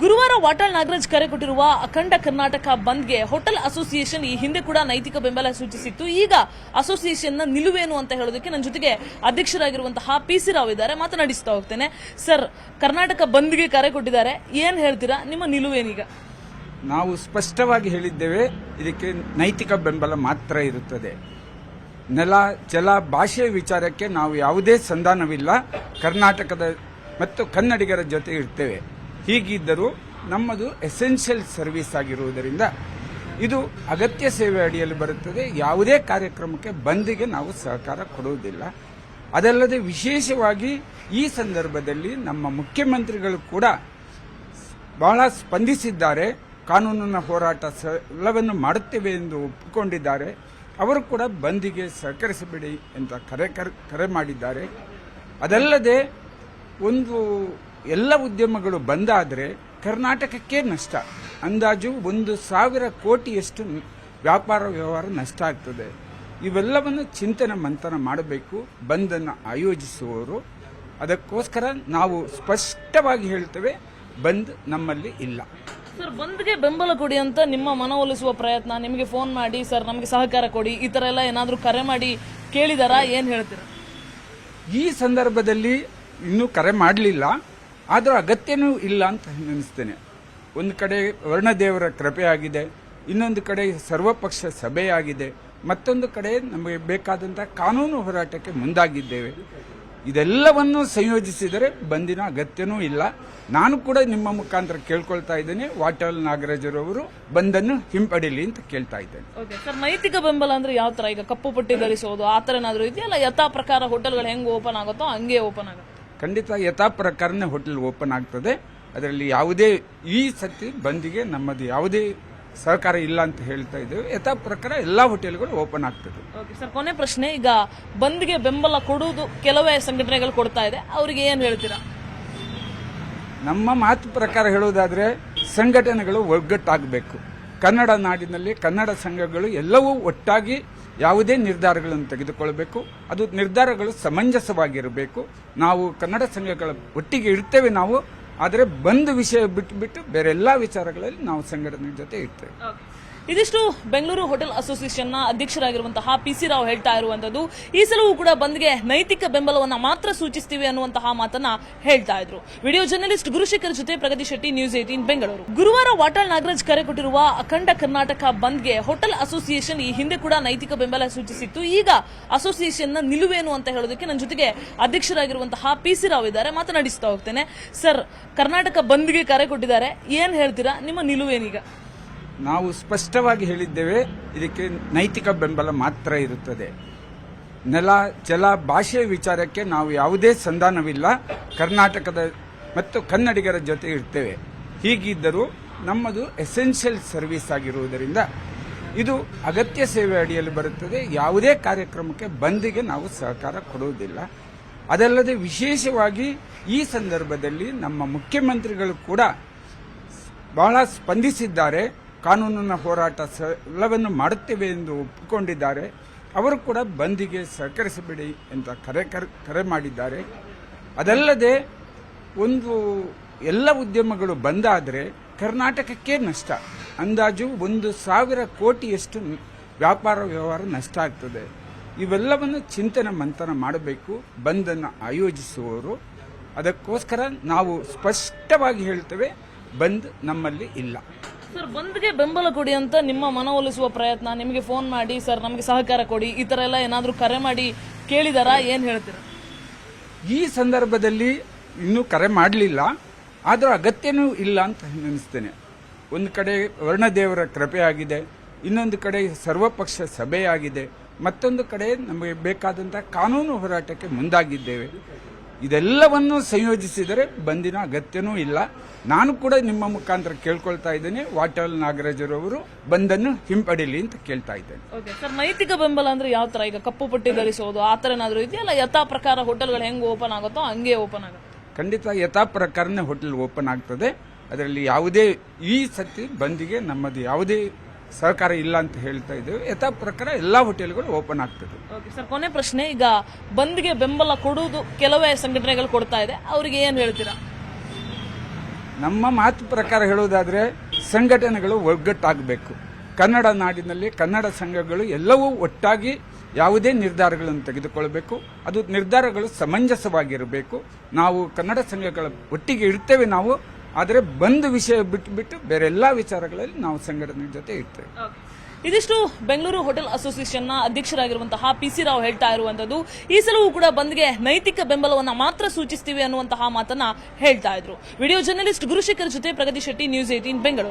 ಗುರುವಾರ ವಾಟಾಳ್ ನಾಗರಾಜ್ ಕರೆ ಕೊಟ್ಟಿರುವ ಅಖಂಡ ಕರ್ನಾಟಕ ಬಂದ್ಗೆ ಹೋಟೆಲ್ ಅಸೋಸಿಯೇಷನ್ ಈ ಹಿಂದೆ ಕೂಡ ನೈತಿಕ ಬೆಂಬಲ ಸೂಚಿಸಿತ್ತು. ಈಗ ಅಸೋಸಿಯೇಷನ್ನ ನಿಲುವೇನು ಅಂತ ಹೇಳೋದಕ್ಕೆ ನನ್ನ ಜೊತೆಗೆ ಅಧ್ಯಕ್ಷರಾಗಿರುವಂತಹ ಪಿಸಿ ರಾವ್ ಇದ್ದಾರೆ, ಮಾತನಾಡಿಸ್ತಾ ಹೋಗ್ತೇನೆ. ಸರ್, ಕರ್ನಾಟಕ ಬಂದ್ಗೆ ಕರೆ ಕೊಟ್ಟಿದ್ದಾರೆ, ಏನ್ ಹೇಳ್ತೀರಾ? ನಿಮ್ಮ ನಿಲುವೇನೀಗ? ನಾವು ಸ್ಪಷ್ಟವಾಗಿ ಹೇಳಿದ್ದೇವೆ, ಇದಕ್ಕೆ ನೈತಿಕ ಬೆಂಬಲ ಮಾತ್ರ ಇರುತ್ತದೆ. ನೆಲ, ಜಲ, ಭಾಷೆಯ ವಿಚಾರಕ್ಕೆ ನಾವು ಯಾವುದೇ ಸಂಧಾನವಿಲ್ಲ. ಕರ್ನಾಟಕದ ಮತ್ತು ಕನ್ನಡಿಗರ ಜೊತೆ ಇರ್ತೇವೆ. ಹೀಗಿದ್ದರೂ ನಮ್ಮದು ಎಸೆನ್ಷಿಯಲ್ ಸರ್ವಿಸ್ ಆಗಿರುವುದರಿಂದ ಇದು ಅಗತ್ಯ ಸೇವೆ ಅಡಿಯಲ್ಲಿ ಬರುತ್ತದೆ. ಯಾವುದೇ ಕಾರ್ಯಕ್ರಮಕ್ಕೆ ಬಂದ್ಗೆ ನಾವು ಸಹಕಾರ ಕೊಡುವುದಿಲ್ಲ. ಅದಲ್ಲದೆ ವಿಶೇಷವಾಗಿ ಈ ಸಂದರ್ಭದಲ್ಲಿ ನಮ್ಮ ಮುಖ್ಯಮಂತ್ರಿಗಳು ಕೂಡ ಬಹಳ ಸ್ಪಂದಿಸಿದ್ದಾರೆ. ಕಾನೂನಿನ ಹೋರಾಟ ಎಲ್ಲವನ್ನು ಮಾಡುತ್ತೇವೆ ಎಂದು ಒಪ್ಪಿಕೊಂಡಿದ್ದಾರೆ. ಅವರು ಕೂಡ ಬಂದ್ಗೆ ಸಹಕರಿಸಬೇಡಿ ಅಂತ ಕರೆ ಮಾಡಿದ್ದಾರೆ. ಅದಲ್ಲದೆ ಎಲ್ಲ ಉದ್ಯಮಗಳು ಬಂದಾದರೆ ಕರ್ನಾಟಕಕ್ಕೆ ನಷ್ಟ. ಅಂದಾಜು 1,000 ಕೋಟಿಯಷ್ಟು ವ್ಯಾಪಾರ ವ್ಯವಹಾರ ನಷ್ಟ ಆಗ್ತದೆ. ಇವೆಲ್ಲವನ್ನು ಚಿಂತನೆ ಮಂಥನ ಮಾಡಬೇಕು ಬಂದನ್ನು ಆಯೋಜಿಸುವವರು. ಅದಕ್ಕೋಸ್ಕರ ನಾವು ಸ್ಪಷ್ಟವಾಗಿ ಹೇಳ್ತೇವೆ, ಬಂದ್ ನಮ್ಮಲ್ಲಿ ಇಲ್ಲ. ಸರ್, ಬಂದ್ಗೆ ಬೆಂಬಲ ಕೊಡಿ ಅಂತ ನಿಮ್ಮ ಮನವೊಲಿಸುವ ಪ್ರಯತ್ನ, ನಿಮಗೆ ಫೋನ್ ಮಾಡಿ ಸರ್ ನಮಗೆ ಸಹಕಾರ ಕೊಡಿ ಈ ತರ ಎಲ್ಲ ಏನಾದರೂ ಕರೆ ಮಾಡಿ ಕೇಳಿದಾರಾ? ಏನ್ ಹೇಳ್ತೀರಾ? ಈ ಸಂದರ್ಭದಲ್ಲಿ ಇನ್ನೂ ಕರೆ ಮಾಡಲಿಲ್ಲ, ಆದರೂ ಅಗತ್ಯನೂ ಇಲ್ಲ ಅಂತ ನೆನೆಸ್ತೇನೆ. ಒಂದು ಕಡೆ ವರ್ಣದೇವರ ಕೃಪೆ ಆಗಿದೆ, ಇನ್ನೊಂದು ಕಡೆ ಸರ್ವಪಕ್ಷ ಸಭೆಯಾಗಿದೆ, ಮತ್ತೊಂದು ಕಡೆ ನಮಗೆ ಬೇಕಾದಂಥ ಕಾನೂನು ಹೋರಾಟಕ್ಕೆ ಮುಂದಾಗಿದ್ದೇವೆ. ಇದೆಲ್ಲವನ್ನು ಸಂಯೋಜಿಸಿದರೆ ಬಂದಿನ ಅಗತ್ಯನೂ ಇಲ್ಲ. ನಾನು ಕೂಡ ನಿಮ್ಮ ಮುಖಾಂತರ ಕೇಳ್ಕೊಳ್ತಾ ಇದ್ದೇನೆ, ವಾಟಾಳ್ ನಾಗರಾಜರವರು ಬಂದನ್ನು ಹಿಂಪಡೀಲಿ ಅಂತ ಕೇಳ್ತಾ ಇದ್ದೇನೆ. ಸರ್, ನೈತಿಕ ಬೆಂಬಲ ಅಂದ್ರೆ ಯಾವ ತರ? ಈಗ ಕಪ್ಪು ಪಟ್ಟಿ ಧರಿಸೋದು ಆ ತರ ಏನಾದ್ರು ಇದೆಯಲ್ಲ? ಯಥಾ ಪ್ರಕಾರ ಹೋಟೆಲ್ಗಳು ಹೆಂಗ್ ಓಪನ್ ಆಗುತ್ತೋ ಹಂಗೆ ಓಪನ್ ಆಗುತ್ತೆ? ಖಂಡಿತ ಯಥಾ ಪ್ರಕಾರನೇ ಹೋಟೆಲ್ ಓಪನ್ ಆಗ್ತದೆ. ಅದರಲ್ಲಿ ಯಾವುದೇ ಈ ಸತಿ ಬಂದಿಗೆ ನಮ್ಮದು ಯಾವುದೇ ಸಹಕಾರ ಇಲ್ಲ ಅಂತ ಹೇಳ್ತಾ ಇದ್ದೇವೆ. ಯಥಾ ಪ್ರಕಾರ ಎಲ್ಲಾ ಹೋಟೆಲ್ಗಳು ಓಪನ್ ಆಗ್ತದೆ. ಸರ್, ಕೊನೆ ಪ್ರಶ್ನೆ, ಈಗ ಬಂದ್ಗೆ ಬೆಂಬಲ ಕೊಡುವುದು ಕೆಲವೇ ಸಂಘಟನೆಗಳು ಕೊಡ್ತಾ ಇದೆ, ಅವರಿಗೆ ಏನ್ ಹೇಳ್ತೀರಾ? ನಮ್ಮ ಮಾತು ಪ್ರಕಾರ ಹೇಳುವುದಾದ್ರೆ ಸಂಘಟನೆಗಳು ಒಗ್ಗಟ್ಟಾಗಬೇಕು. ಕನ್ನಡ ನಾಡಿನಲ್ಲಿ ಕನ್ನಡ ಸಂಘಗಳು ಎಲ್ಲವೂ ಒಟ್ಟಾಗಿ ಯಾವುದೇ ನಿರ್ಧಾರಗಳನ್ನು ತೆಗೆದುಕೊಳ್ಳಬೇಕು. ಅದು ನಿರ್ಧಾರಗಳು ಸಮಂಜಸವಾಗಿರಬೇಕು. ನಾವು ಕನ್ನಡ ಸಂಘಗಳ ಒಟ್ಟಿಗೆ ಇರ್ತೇವೆ ನಾವು, ಆದರೆ ಬಂದ್ ವಿಷಯ ಬಿಟ್ಟು ಬೇರೆ ಎಲ್ಲಾ ವಿಚಾರಗಳಲ್ಲಿ ನಾವು ಸಂಘಟನೆ ಜೊತೆ ಇರ್ತೇವೆ. ಇದಿಷ್ಟು ಬೆಂಗಳೂರು ಹೋಟೆಲ್ ಅಸೋಸಿಯೇಷನ್ನ ಅಧ್ಯಕ್ಷರಾಗಿರುವಂತಹ ಪಿಸಿ ರಾವ್ ಹೇಳ್ತಾ ಇರುವಂತದ್ದು. ಈ ಸಲವೂ ಕೂಡ ಬಂದ್ಗೆ ನೈತಿಕ ಬೆಂಬಲವನ್ನ ಮಾತ್ರ ಸೂಚಿಸ್ತೀವಿ ಅನ್ನುವಂತಹ ಮಾತನ್ನ ಹೇಳ್ತಾ ಇದ್ರು. ವಿಡಿಯೋ ಜರ್ನಲಿಸ್ಟ್ ಗುರುಶೇಖರ್ ಜೊತೆ ಪ್ರಗತಿ ಶೆಟ್ಟಿ, ನ್ಯೂಸ್ 18 ಬೆಂಗಳೂರು. ಗುರುವಾರ ವಾಟಾಳ್ ನಾಗರಾಜ್ ಕರೆ ಕೊಟ್ಟಿರುವ ಅಖಂಡ ಕರ್ನಾಟಕ ಬಂದ್ಗೆ ಹೋಟೆಲ್ ಅಸೋಸಿಯೇಷನ್ ಈ ಹಿಂದೆ ಕೂಡ ನೈತಿಕ ಬೆಂಬಲ ಸೂಚಿಸಿತ್ತು. ಈಗ ಅಸೋಸಿಯೇಷನ್ನ ನಿಲುವೇನು ಅಂತ ಹೇಳೋದಕ್ಕೆ ನನ್ನ ಜೊತೆಗೆ ಅಧ್ಯಕ್ಷರಾಗಿರುವಂತಹ ಪಿಸಿ ರಾವ್ ಇದ್ದಾರೆ, ಮಾತನಾಡಿಸ್ತಾ ಹೋಗ್ತೇನೆ. ಸರ್, ಕರ್ನಾಟಕ ಬಂದ್ಗೆ ಕರೆ ಕೊಟ್ಟಿದ್ದಾರೆ, ಏನ್ ಹೇಳ್ತೀರಾ? ನಿಮ್ಮ ನಿಲುವೇನೀಗ? ನಾವು ಸ್ಪಷ್ಟವಾಗಿ ಹೇಳಿದ್ದೇವೆ, ಇದಕ್ಕೆ ನೈತಿಕ ಬೆಂಬಲ ಮಾತ್ರ ಇರುತ್ತದೆ. ನೆಲ, ಜಲ, ಭಾಷೆಯ ವಿಚಾರಕ್ಕೆ ನಾವು ಯಾವುದೇ ಸಂಧಾನವಿಲ್ಲ. ಕರ್ನಾಟಕದ ಮತ್ತು ಕನ್ನಡಿಗರ ಜೊತೆ ಇರ್ತೇವೆ. ಹೀಗಿದ್ದರೂ ನಮ್ಮದು ಎಸೆನ್ಷಿಯಲ್ ಸರ್ವಿಸ್ ಆಗಿರುವುದರಿಂದ ಇದು ಅಗತ್ಯ ಸೇವೆ ಅಡಿಯಲ್ಲಿ ಬರುತ್ತದೆ. ಯಾವುದೇ ಕಾರ್ಯಕ್ರಮಕ್ಕೆ ಬಂದ್ಗೆ ನಾವು ಸಹಕಾರ ಕೊಡುವುದಿಲ್ಲ. ಅದಲ್ಲದೆ ವಿಶೇಷವಾಗಿ ಈ ಸಂದರ್ಭದಲ್ಲಿ ನಮ್ಮ ಮುಖ್ಯಮಂತ್ರಿಗಳು ಕೂಡ ಬಹಳ ಸ್ಪಂದಿಸಿದ್ದಾರೆ. ಕಾನೂನಿನ ಹೋರಾಟ ಎಲ್ಲವನ್ನು ಮಾಡುತ್ತೇವೆ ಎಂದು ಒಪ್ಪಿಕೊಂಡಿದ್ದಾರೆ. ಅವರು ಕೂಡ ಬಂದ್ಗೆ ಸಹಕರಿಸಬೇಡಿ ಅಂತ ಕರೆ ಮಾಡಿದ್ದಾರೆ. ಅದಲ್ಲದೆ ಎಲ್ಲ ಉದ್ಯಮಗಳು ಬಂದಾದರೆ ಕರ್ನಾಟಕಕ್ಕೆ ನಷ್ಟ. ಅಂದಾಜು 1,000 ಕೋಟಿಯಷ್ಟು ವ್ಯಾಪಾರ ವ್ಯವಹಾರ ನಷ್ಟ ಆಗ್ತದೆ. ಇವೆಲ್ಲವನ್ನು ಚಿಂತನೆ ಮಂಥನ ಮಾಡಬೇಕು ಬಂದನ್ನು ಆಯೋಜಿಸುವವರು. ಅದಕ್ಕೋಸ್ಕರ ನಾವು ಸ್ಪಷ್ಟವಾಗಿ ಹೇಳ್ತೇವೆ, ಬಂದ್ ನಮ್ಮಲ್ಲಿ ಇಲ್ಲ. ಸರ್, ಬಂದ್ಗೆ ಬೆಂಬಲ ಕೊಡಿ ಅಂತ ನಿಮ್ಮ ಮನವೊಲಿಸುವ ಪ್ರಯತ್ನ, ನಿಮಗೆ ಫೋನ್ ಮಾಡಿ ಸರ್ ನಮಗೆ ಸಹಕಾರ ಕೊಡಿ ಈ ತರ ಎಲ್ಲ ಏನಾದರೂ ಕರೆ ಮಾಡಿ ಕೇಳಿದಾರಾ? ಏನ್ ಹೇಳ್ತೀರಾ? ಈ ಸಂದರ್ಭದಲ್ಲಿ ಇನ್ನೂ ಕರೆ ಮಾಡಲಿಲ್ಲ, ಆದರೂ ಅಗತ್ಯನೂ ಇಲ್ಲ ಅಂತ ನೆನೆಸ್ತೇನೆ. ಒಂದು ಕಡೆ ವರ್ಣದೇವರ ಕೃಪೆ ಆಗಿದೆ, ಇನ್ನೊಂದು ಕಡೆ ಸರ್ವಪಕ್ಷ ಸಭೆಯಾಗಿದೆ, ಮತ್ತೊಂದು ಕಡೆ ನಮಗೆ ಬೇಕಾದಂಥ ಕಾನೂನು ಹೋರಾಟಕ್ಕೆ ಮುಂದಾಗಿದ್ದೇವೆ. ಇದೆಲ್ಲವನ್ನು ಸಂಯೋಜಿಸಿದರೆ ಬಂದಿನ ಅಗತ್ಯನೂ ಇಲ್ಲ. ನಾನು ಕೂಡ ನಿಮ್ಮ ಮುಖಾಂತರ ಕೇಳ್ಕೊಳ್ತಾ ಇದ್ದೇನೆ, ವಾಟಾಳ್ ನಾಗರಾಜರವರು ಬಂದನ್ನು ಹಿಂಪಡೀಲಿ ಅಂತ ಕೇಳ್ತಾ ಇದ್ದೇನೆ. ಸರ್, ನೈತಿಕ ಬೆಂಬಲ ಅಂದ್ರೆ ಯಾವ ತರ? ಈಗ ಕಪ್ಪು ಪಟ್ಟಿ ಧರಿಸೋದು ಆ ತರ ಏನಾದ್ರು ಇದೆಯಲ್ಲ? ಯಥಾ ಪ್ರಕಾರ ಹೋಟೆಲ್ಗಳು ಹೆಂಗ್ ಓಪನ್ ಆಗುತ್ತೋ ಹಂಗೆ ಓಪನ್ ಆಗುತ್ತೆ? ಖಂಡಿತ ಯಥಾ ಪ್ರಕಾರನೇ ಹೋಟೆಲ್ ಓಪನ್ ಆಗ್ತದೆ. ಅದರಲ್ಲಿ ಯಾವುದೇ ಈ ಸತಿ ಬಂದಿಗೆ ನಮ್ಮದು ಯಾವುದೇ ಸಹಕಾರ ಇಲ್ಲ ಅಂತ ಹೇಳ್ತಾ ಇದ್ದೇವೆ. ಯಥಾ ಪ್ರಕಾರ ಎಲ್ಲಾ ಹೋಟೆಲ್ಗಳು ಓಪನ್ ಆಗ್ತದೆ. ಸರ್, ಕೊನೆ ಪ್ರಶ್ನೆ, ಈಗ ಬಂದ್ಗೆ ಬೆಂಬಲ ಕೊಡುವುದು ಕೆಲವೇ ಸಂಘಟನೆಗಳು ಕೊಡ್ತಾ ಇದೆ, ಅವರಿಗೆ ಏನ್ ಹೇಳ್ತೀರಾ? ನಮ್ಮ ಮಾತು ಪ್ರಕಾರ ಹೇಳೋದಾದ್ರೆ ಸಂಘಟನೆಗಳು ಒಗ್ಗಟ್ಟಾಗಬೇಕು. ಕನ್ನಡ ನಾಡಿನಲ್ಲಿ ಕನ್ನಡ ಸಂಘಗಳು ಎಲ್ಲವೂ ಒಟ್ಟಾಗಿ ಯಾವುದೇ ನಿರ್ಧಾರಗಳನ್ನು ತೆಗೆದುಕೊಳ್ಬೇಕು. ಅದು ನಿರ್ಧಾರಗಳು ಸಮಂಜಸವಾಗಿರಬೇಕು. ನಾವು ಕನ್ನಡ ಸಂಘಗಳ ಒಟ್ಟಿಗೆ ಇರ್ತೇವೆ ನಾವು, ಆದರೆ ಬಂದ್ ವಿಷಯ ಬಿಟ್ಟು ಬೇರೆ ಎಲ್ಲಾ ವಿಚಾರಗಳಲ್ಲಿ ನಾವು ಸಂಘಟನೆ ಜೊತೆ ಇರ್ತೇವೆ. ಇದಿಷ್ಟು ಬೆಂಗಳೂರು ಹೋಟೆಲ್ ಅಸೋಸಿಯೇಷನ್ನ ಅಧ್ಯಕ್ಷರಾಗಿರುವಂತಹ ಪಿಸಿ ರಾವ್ ಹೇಳ್ತಾ ಇರುವಂತದ್ದು. ಈ ಸಲವೂ ಕೂಡ ಬಂದ್ಗೆ ನೈತಿಕ ಬೆಂಬಲವನ್ನ ಮಾತ್ರ ಸೂಚಿಸ್ತೀವಿ ಅನ್ನುವಂತಹ ಮಾತನ್ನ ಹೇಳ್ತಾ ಇದ್ರು. ವಿಡಿಯೋ ಜರ್ನಲಿಸ್ಟ್ ಗುರುಶೇಖರ್ ಜೊತೆ ಪ್ರಗತಿ ಶೆಟ್ಟಿ, ನ್ಯೂಸ್ 18 ಬೆಂಗಳೂರು.